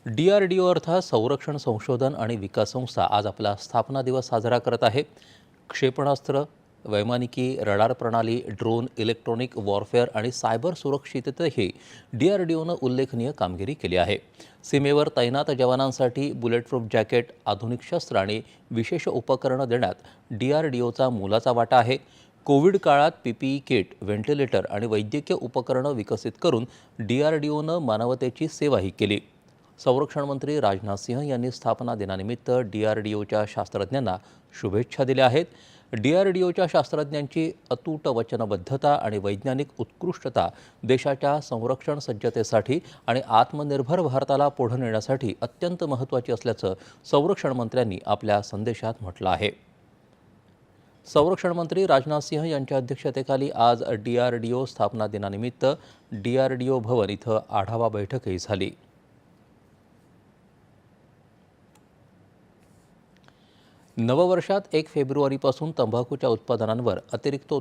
DRDO अर्थात संरक्षण संशोधन आणि विकास संस्था आज आपला स्थापना दिवस साजरा करत आहे. क्षेपणास्त्र, वैमानिकी, रडार प्रणाली, ड्रोन, इलेक्ट्रॉनिक वॉरफेअर आणि सायबर सुरक्षिततेतही DRDOनं उल्लेखनीय कामगिरी केली आहे. सीमेवर तैनात जवानांसाठी बुलेटप्रूफ जॅकेट, आधुनिक शस्त्र आणि विशेष उपकरणं देण्यात DRDOचा मोलाचा वाटा आहे. कोविड काळात PPE किट, व्हेंटिलेटर आणि वैद्यकीय उपकरणं विकसित करून DRDOनं मानवतेची सेवाही केली. संरक्षण मंत्री राजनाथ सिंह यांनी स्थापना दिनानिमित्त DRDOच्या शास्त्रज्ञांना शुभेच्छा दिल्या आहेत. DRDOच्या शास्त्रज्ञांची अतूट वचनबद्धता आणि वैज्ञानिक उत्कृष्टता देशाच्या संरक्षण सज्जतेसाठी आणि आत्मनिर्भर भारताला पुढे नेण्यासाठी अत्यंत महत्त्वाची असल्याचं संरक्षण मंत्र्यांनी आपल्या संदेशात म्हटलं आहे. संरक्षण मंत्री राजनाथ सिंह यांच्या अध्यक्षतेखाली आज DRDO स्थापना दिनानिमित्त DRDO भवन इथं आढावा बैठकही झाली. नववर्षात 1 फेब्रुवारीपासून तंबाखूच्या उत्पादनांवर अतिरिक्त